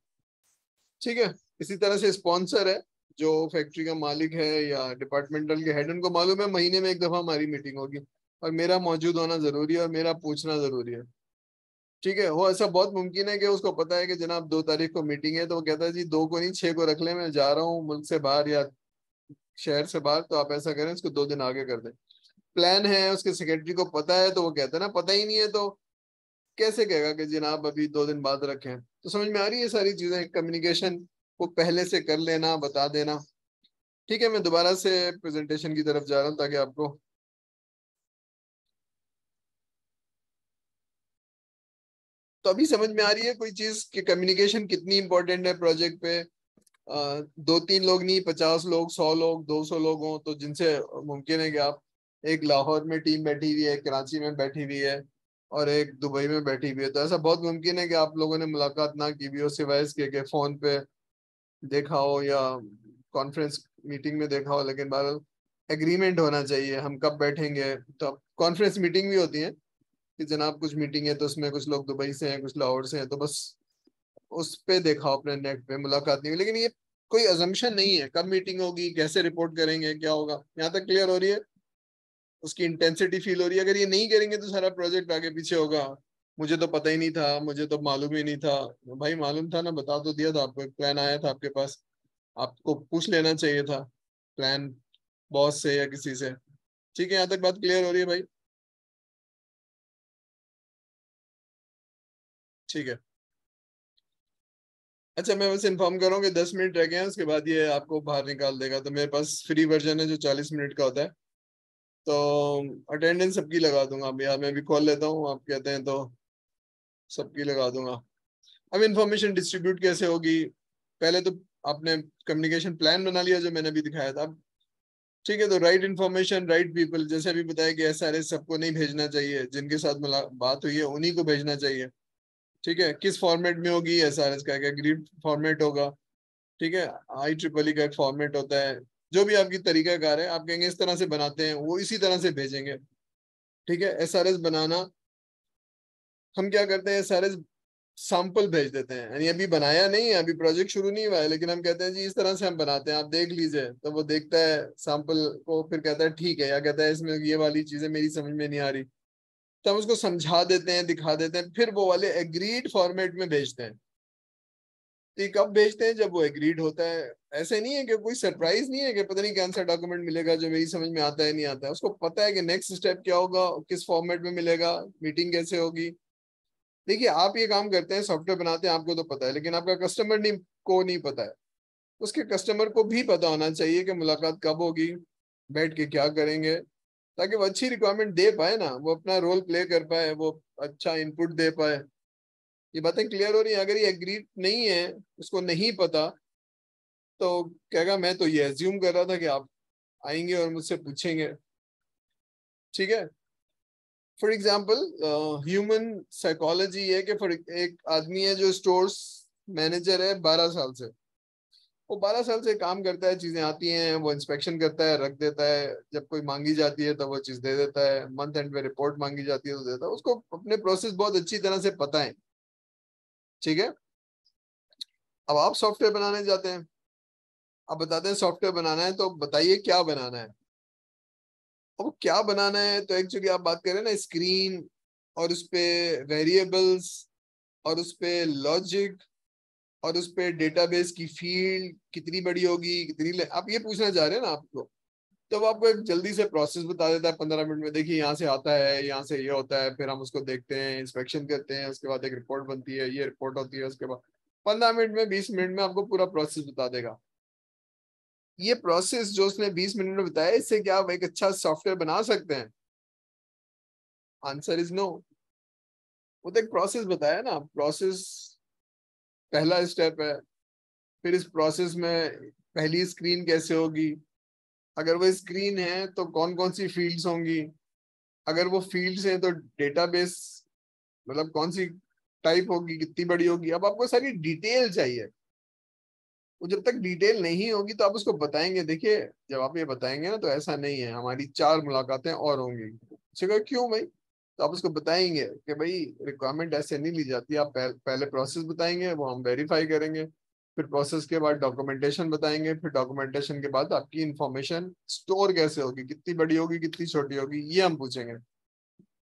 ठीक है। इसी तरह से स्पॉन्सर है, जो फैक्ट्री का मालिक है या डिपार्टमेंटल के हेड, उनको मालूम है महीने में एक दफा हमारी मीटिंग होगी और मेरा मौजूद होना जरूरी है और मेरा पूछना जरूरी है, ठीक है। वो ऐसा बहुत मुमकिन है कि उसको पता है कि जनाब 2 तारीख को मीटिंग है, तो वो कहता है जी 2 को नहीं 6 को रख ले, मैं जा रहा हूँ मुल्क से बाहर या शहर से बाहर, तो आप ऐसा करें इसको 2 दिन आगे कर दें। प्लान है, उसके सेक्रेटरी को पता है, तो वो कहता है ना पता ही नहीं है तो कैसे कहेगा कि जनाब अभी 2 दिन बाद रखें। तो समझ में आ रही है सारी चीजें, कम्युनिकेशन को पहले से कर लेना, बता देना। ठीक है, मैं दोबारा से प्रेजेंटेशन की तरफ जा रहा हूँ ताकि आपको तो अभी समझ में आ रही है कोई चीज कि कम्युनिकेशन कितनी इंपॉर्टेंट है प्रोजेक्ट पे। 2-3 लोग नहीं, 50 लोग, 100 लोग, 200 लोग हों तो जिनसे मुमकिन है कि आप, एक लाहौर में टीम बैठी हुई है, एक कराची में बैठी हुई है और एक दुबई में बैठी हुई है, तो ऐसा बहुत मुमकिन है कि आप लोगों ने मुलाकात ना की भी हो, सिवाय इसके कि फोन पे देखा हो या कॉन्फ्रेंस मीटिंग में देखा हो। लेकिन बहरहाल एग्रीमेंट होना चाहिए हम कब बैठेंगे। तो कॉन्फ्रेंस मीटिंग भी होती है कि जनाब कुछ मीटिंग है तो उसमें कुछ लोग दुबई से हैं, कुछ लाहौर से हैं, तो बस उस पे देखा हो अपने नेट पे, मुलाकात नहीं हुई। लेकिन ये कोई अजम्पशन नहीं है कब मीटिंग होगी, कैसे रिपोर्ट करेंगे, क्या होगा। यहाँ तक क्लियर हो रही है, उसकी इंटेंसिटी फील हो रही है। अगर ये नहीं करेंगे तो सारा प्रोजेक्ट आगे पीछे होगा। मुझे तो पता ही नहीं था, मुझे तो मालूम ही नहीं था। भाई मालूम था ना, बता तो दिया था आपको, एक प्लान आया था आपके पास, आपको पूछ लेना चाहिए था प्लान, बॉस से या किसी से। ठीक है, यहाँ तक बात क्लियर हो रही है भाई? ठीक है। अच्छा, मैं बस इन्फॉर्म कर रहा हूँ कि 10 मिनट रह गए हैं, उसके बाद ये आपको बाहर निकाल देगा। तो मेरे पास फ्री वर्जन है जो 40 मिनट का होता है, तो अटेंडेंस सबकी लगा दूंगा। अब यार मैं भी कॉल लेता हूँ, आप कहते हैं तो सबकी लगा दूंगा। अब इंफॉर्मेशन डिस्ट्रीब्यूट कैसे होगी, पहले तो आपने कम्युनिकेशन प्लान बना लिया जो मैंने अभी दिखाया था। अब ठीक है, तो राइट इन्फॉर्मेशन राइट पीपल, जैसे अभी बताया कि एसआरएस सबको नहीं भेजना चाहिए, जिनके साथ बात हुई है उन्हीं को भेजना चाहिए। ठीक है, किस फॉर्मेट में होगी एसआरएस का, क्या ग्रीड फॉर्मेट होगा। ठीक है, IEEE का एक फॉर्मेट होता है, जो भी आपकी तरीकाकार है, आप कहेंगे इस तरह से बनाते हैं, वो इसी तरह से भेजेंगे। ठीक है, एसआरएस बनाना, हम क्या करते हैं, एसआरएस सैंपल भेज देते हैं, यानी अभी बनाया नहीं है, अभी प्रोजेक्ट शुरू नहीं हुआ है, लेकिन हम कहते हैं जी इस तरह से हम बनाते हैं, आप देख लीजिए। तो वो देखता है सैंपल को, फिर कहता है ठीक है, या कहता है इसमें ये वाली चीजें मेरी समझ में नहीं आ रही, तो हम उसको समझा देते हैं, दिखा देते हैं, फिर वो वाले एग्रीड फॉर्मेट में भेजते हैं। तो ये कब भेजते हैं, जब वो एग्रीड होता है। ऐसे नहीं है कि कोई सरप्राइज नहीं है कि पता नहीं कौन सा डॉक्यूमेंट मिलेगा जो मेरी समझ में आता है नहीं आता है। उसको पता है कि नेक्स्ट स्टेप क्या होगा, किस फॉर्मेट में मिलेगा, मीटिंग कैसे होगी। देखिए, आप ये काम करते हैं, सॉफ्टवेयर बनाते हैं, आपको तो पता है, लेकिन आपका कस्टमर नहीं, को नहीं पता है। उसके कस्टमर को भी पता होना चाहिए कि मुलाकात कब होगी, बैठ के क्या करेंगे, ताकि वो अच्छी रिक्वायरमेंट दे पाए ना, वो अपना रोल प्ले कर पाए, वो अच्छा इनपुट दे पाए। ये बातें क्लियर हो रही है? अगर ये एग्रीड नहीं है, उसको नहीं पता, तो कहेगा मैं तो ये एज्यूम कर रहा था कि आप आएंगे और मुझसे पूछेंगे। ठीक है, फॉर एग्जाम्पल ह्यूमन साइकोलॉजी है कि फॉर एक आदमी है जो स्टोर्स मैनेजर है 12 साल से, वो 12 साल से काम करता है, चीजें आती हैं वो इंस्पेक्शन करता है, रख देता है, जब कोई मांगी जाती है तो वो चीज दे देता है, मंथ एंड में रिपोर्ट मांगी जाती है तो देता है। उसको अपने प्रोसेस बहुत अच्छी तरह से पता है। ठीक है, अब आप सॉफ्टवेयर बनाने जाते हैं, अब बताते हैं सॉफ्टवेयर बनाना है, तो बताइए क्या बनाना है। अब क्या बनाना है, तो एक्चुअली आप बात करें ना स्क्रीन, और उस पे वेरिएबल्स, और उस पे लॉजिक, और उस पे डेटाबेस की फील्ड कितनी बड़ी होगी, आप ये पूछना चाह रहे हैं ना आपको। तो वो आपको एक जल्दी से प्रोसेस बता देता है 15 मिनट में, देखिए यहाँ से आता है, यहाँ से ये होता है, फिर हम उसको देखते हैं, इंस्पेक्शन करते हैं, उसके बाद एक रिपोर्ट बनती है, ये रिपोर्ट होती है, उसके बाद 15 मिनट में, 20 मिनट में आपको पूरा प्रोसेस बता देगा। ये प्रोसेस जो उसने 20 मिनट में बताया, इससे क्या आप एक अच्छा सॉफ्टवेयर बना सकते हैं? Answer is no. वो तो एक प्रोसेस बताया ना, प्रोसेस पहला स्टेप है। फिर इस प्रोसेस में पहली स्क्रीन कैसे होगी, अगर वो स्क्रीन है तो कौन कौन सी फील्ड्स होंगी, अगर वो फील्ड्स हैं तो डेटाबेस, मतलब कौन सी टाइप होगी, कितनी बड़ी होगी। अब आपको सारी डिटेल चाहिए, वो जब तक डिटेल नहीं होगी तो आप उसको बताएंगे, देखिए जब आप ये बताएंगे ना तो ऐसा नहीं है, हमारी 4 मुलाकातें और होंगी। अच्छा, क्यों भाई? तो आप उसको बताएंगे कि भाई रिक्वायरमेंट ऐसे नहीं ली जाती, आप पहले प्रोसेस बताएंगे, वो हम वेरीफाई करेंगे, फिर प्रोसेस के बाद डॉक्यूमेंटेशन बताएंगे, फिर डॉक्यूमेंटेशन के बाद आपकी इंफॉर्मेशन स्टोर कैसे होगी, कितनी बड़ी होगी, कितनी छोटी होगी, ये हम पूछेंगे।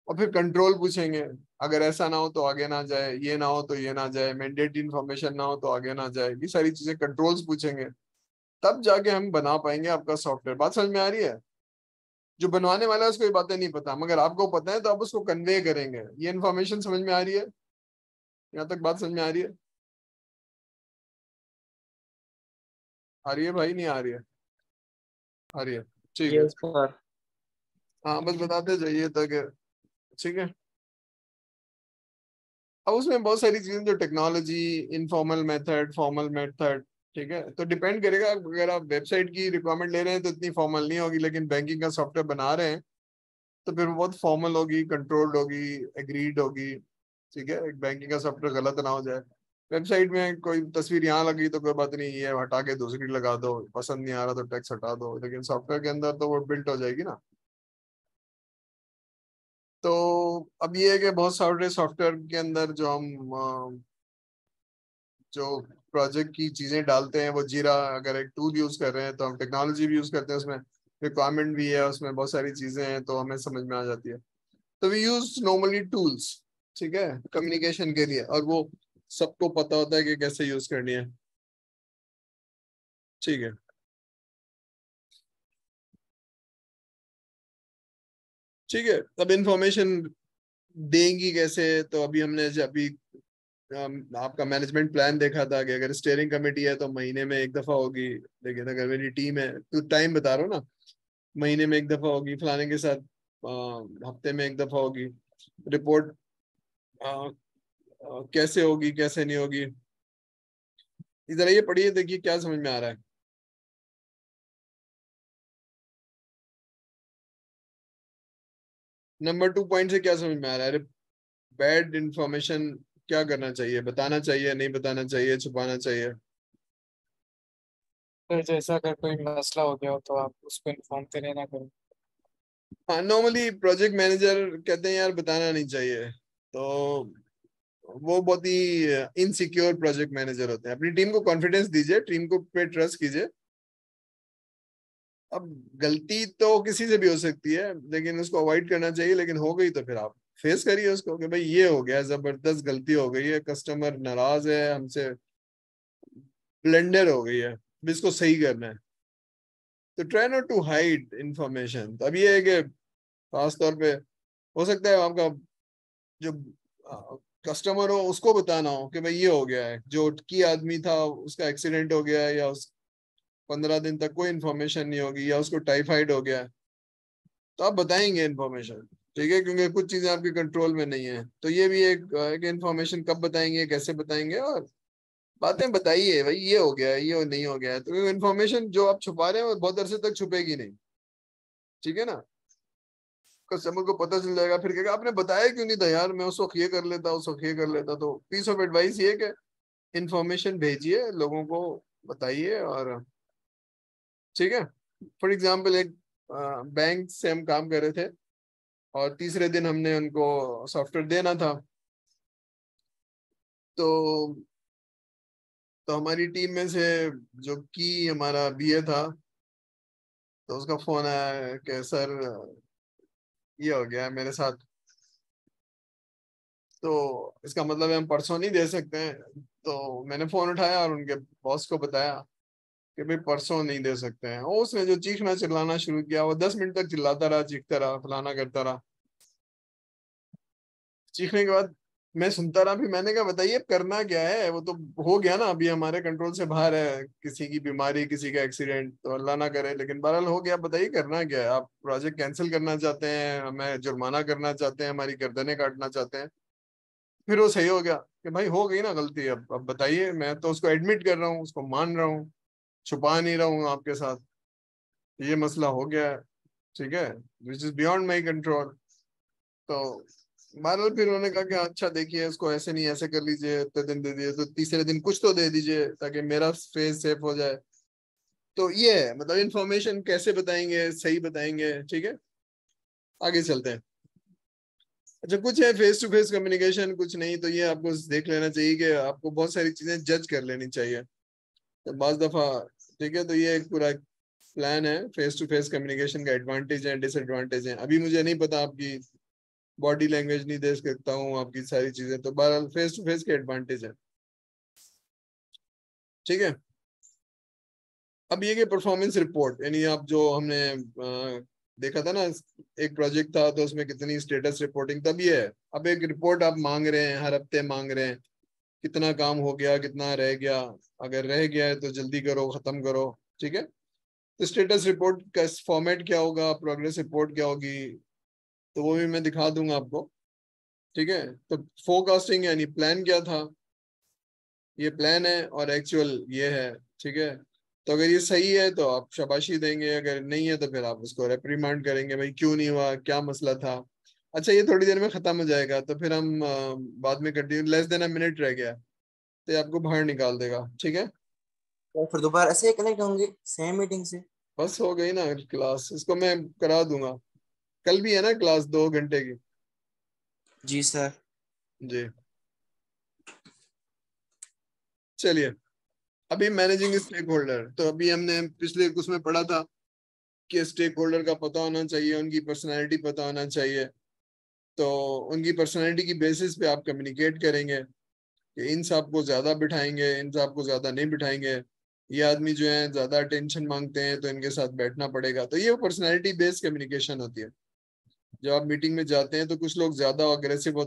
और फिर कंट्रोल पूछेंगे, अगर ऐसा ना हो तो आगे ना जाए, ये ना हो तो ये ना जाए, मैंडेट इन्फॉर्मेशन ना हो तो आगे ना जाए, ये सारी चीजें कंट्रोल्स पूछेंगे। तब जाके हम बना पाएंगे आपका सॉफ्टवेयर। बात समझ में आ रही है? जो बनवाने वाला है उसको ये बातें नहीं पता, मगर आपको पता है तो आप उसको कन्वे करेंगे। ये इन्फॉर्मेशन समझ में आ रही है? यहाँ तक बात समझ में आ रही है? आ रही है भाई, नहीं आ रही है? आ रही है, ठीक है। Yes sir. हाँ बस बताते जाइए तक, ठीक है। अब उसमें बहुत सारी चीजें, जो technology, informal method, formal method, ठीक है, तो डिपेंड करेगा। अगर आप वेबसाइट की रिक्वायरमेंट ले रहे हैं तो इतनी फॉर्मल नहीं होगी, लेकिन बैंकिंग का सॉफ्टवेयर बना रहे हैं तो फिर वो बहुत फॉर्मल होगी, कंट्रोल्ड होगी, एग्रीड होगी, ठीक है। एक बैंकिंग का सॉफ्टवेयर गलत ना हो जाए। वेबसाइट में कोई तस्वीर यहाँ लगी तो कोई बात नहीं, ये हटा के दूसरी लगा दो, पसंद नहीं आ रहा तो टेक्स्ट हटा दो, लेकिन सॉफ्टवेयर के अंदर तो वो बिल्ट हो जाएगी ना। तो अब ये है कि बहुत सारे सॉफ्टवेयर के अंदर जो हम जो प्रोजेक्ट की चीजें डालते हैं, वो जीरा अगर एक टूल यूज कर रहे हैं तो हम टेक्नोलॉजी भी यूज करते हैं, उसमें रिक्वायरमेंट भी है, उसमें बहुत सारी चीजें हैं तो हमें समझ में आ जाती है। तो वी यूज नॉर्मली टूल्स, ठीक है, कम्युनिकेशन के लिए, और वो सबको पता होता है कि कैसे यूज करनी है, ठीक है। ठीक है, अब इंफॉर्मेशन देंगी कैसे? तो अभी हमने अभी आपका मैनेजमेंट प्लान देखा था कि अगर स्टीयरिंग कमेटी है तो महीने में एक दफा होगी, लेकिन अगर मेरी टीम है तो टाइम बता रहा हूँ ना, महीने में एक दफा होगी, फलाने के साथ हफ्ते में एक दफा होगी। रिपोर्ट कैसे होगी, कैसे नहीं होगी, इधर ये पढ़िए, देखिए क्या समझ में आ रहा है। नंबर 2 पॉइंट से क्या समझ में आ रहा है? बैड इंफॉर्मेशन क्या करना चाहिए? बताना चाहिए, नहीं बताना चाहिए, छुपाना चाहिए? सर जैसा अगर कोई मसला हो गया हो तो आप उसको इन्फॉर्म करें ना करें। हाँ, नॉर्मली प्रोजेक्ट मैनेजर कहते हैं यार बताना नहीं चाहिए, तो वो बहुत ही इनसिक्योर प्रोजेक्ट मैनेजर होते हैं। अपनी टीम को कॉन्फिडेंस दीजिए, टीम को पे ट्रस्ट कीजिए। अब गलती तो किसी से भी हो सकती है, लेकिन उसको अवॉइड करना चाहिए, लेकिन हो गई तो फिर आप फेस करिए उसको कि भाई ये हो गया, जबरदस्त गलती हो गई है, कस्टमर नाराज है हमसे, ब्लेंडर हो गई है, अब इसको सही करना है। तो try not to hide information. तो अब ये है कि खास तौर पे हो सकता है आपका जो कस्टमर हो उसको बताना हो कि भाई ये हो गया है, जो की आदमी था उसका एक्सीडेंट हो गया है, या उस 15 दिन तक कोई इन्फॉर्मेशन नहीं होगी, या उसको टाइफाइड हो गया है, तो आप बताएंगे इन्फॉर्मेशन, ठीक है, क्योंकि कुछ चीजें आपके कंट्रोल में नहीं है। तो ये भी एक इन्फॉर्मेशन कब बताएंगे, कैसे बताएंगे, और बातें बताइए भाई ये हो गया है, ये नहीं हो गया है। तो इन्फॉर्मेशन जो आप छुपा रहे हैं वो बहुत अरसे तक छुपेगी नहीं, ठीक है ना। कस्टमर को पता चल जाएगा, फिर कहेगा आपने बताया क्यों नहीं था यार, मैं उस वक्त ये कर लेता, उस वक्त ये कर लेता। तो पीस ऑफ एडवाइस ये कि इन्फॉर्मेशन भेजिए लोगों को, बताइए, और ठीक है। फॉर एग्जाम्पल एक बैंक से हम काम कर रहे थे, और तीसरे दिन हमने उनको सॉफ्टवेयर देना था। तो हमारी टीम में से जो की हमारा बीए था, तो उसका फोन आया कि सर ये हो गया है मेरे साथ, तो इसका मतलब है हम परसों नहीं दे सकते हैं। तो मैंने फोन उठाया और उनके बॉस को बताया कि भाई परसों नहीं दे सकते हैं। और उसने जो चीखना चिल्लाना शुरू किया, वो 10 मिनट तक चिल्लाता रहा, चीखता रहा, फलाना करता रहा। चीखने के बाद मैं सुनता रहा, फिर मैंने कहा बताइए अब करना क्या है, वो तो हो गया ना, अभी हमारे कंट्रोल से बाहर है, किसी की बीमारी, किसी का एक्सीडेंट, तो अल्लाह ना करे, लेकिन बहरहाल हो गया, बताइए करना क्या है? आप प्रोजेक्ट कैंसिल करना चाहते हैं, हमें जुर्माना करना चाहते हैं, हमारी गर्दनें काटना चाहते हैं? फिर वो सही हो गया कि भाई हो गई ना गलती, अब बताइए। मैं तो उसको एडमिट कर रहा हूँ, उसको मान रहा हूँ, छुपा नहीं रहा हूँ आपके साथ, ये मसला हो गया है, ठीक है, which is beyond my control. तो बहरहाल फिर उन्होंने कहा कि अच्छा देखिए इसको ऐसे नहीं, ऐसे कर लीजिए, इतने दिन दे दिए तो तीसरे दिन कुछ तो दे दीजिए ताकि मेरा फेस सेफ हो जाए। तो ये है, मतलब इन्फॉर्मेशन कैसे बताएंगे, सही बताएंगे, ठीक है। आगे चलते हैं। अच्छा, कुछ है फेस टू फेस कम्युनिकेशन, कुछ नहीं, तो ये आपको देख लेना चाहिए कि आपको बहुत सारी चीजें जज कर लेनी चाहिए, तो बाज दफा, ठीक है। तो ये एक पूरा प्लान है फेस टू फेस कम्युनिकेशन का, एडवांटेज है, डिसएडवांटेज है। अभी मुझे नहीं पता, आपकी बॉडी लैंग्वेज नहीं देख सकता हूँ, आपकी सारी चीजें, तो बहरहाल फेस टू फेस के एडवांटेज है, ठीक है। अब ये कि परफॉर्मेंस रिपोर्ट, यानी आप जो हमने देखा था ना, एक प्रोजेक्ट था तो उसमें कितनी स्टेटस रिपोर्टिंग, तब ये है। अब एक रिपोर्ट आप मांग रहे हैं, हर हफ्ते मांग रहे हैं, कितना काम हो गया, कितना रह गया, अगर रह गया है तो जल्दी करो, खत्म करो। ठीक है, तो स्टेटस रिपोर्ट का फॉर्मेट क्या होगा, प्रोग्रेस रिपोर्ट क्या होगी, तो वो भी मैं दिखा दूंगा आपको। ठीक है, तो फोरकास्टिंग यानी प्लान क्या था, ये प्लान है और एक्चुअल ये है। ठीक है, तो अगर ये सही है तो आप शाबाशी देंगे, अगर नहीं है तो फिर आप उसको रेप्रीमांड करेंगे, भाई क्यों नहीं हुआ, क्या मसला था। अच्छा, ये थोड़ी देर में खत्म हो जाएगा, तो फिर हम बाद में continue, less than a minute रह गया, तो ये आपको बाहर निकाल देगा। ठीक है, तो फिर दोबारा ऐसे कनेक्ट होंगे सेम मीटिंग से? बस हो गई ना क्लास, इसको मैं करा दूंगा। कल भी है ना क्लास 2 घंटे की। जी सर। जी, चलिए। अभी मैनेजिंग स्टेक होल्डर, तो अभी हमने पिछले उसमें पढ़ा था कि स्टेक होल्डर का पता होना चाहिए, उनकी पर्सनैलिटी पता होना चाहिए। तो उनकी पर्सनैलिटी की बेसिस पे आप कम्युनिकेट करेंगे कि इन साहब को ज्यादा बिठाएंगे, इन साहब को ज्यादा नहीं बिठाएंगे, ये आदमी जो है ज्यादा अटेंशन मांगते हैं तो इनके साथ बैठना पड़ेगा। तो ये पर्सनैलिटी बेस्ड कम्युनिकेशन होती है। जब आप मीटिंग में जाते हैं तो कुछ लोग ज्यादा अग्रेसिव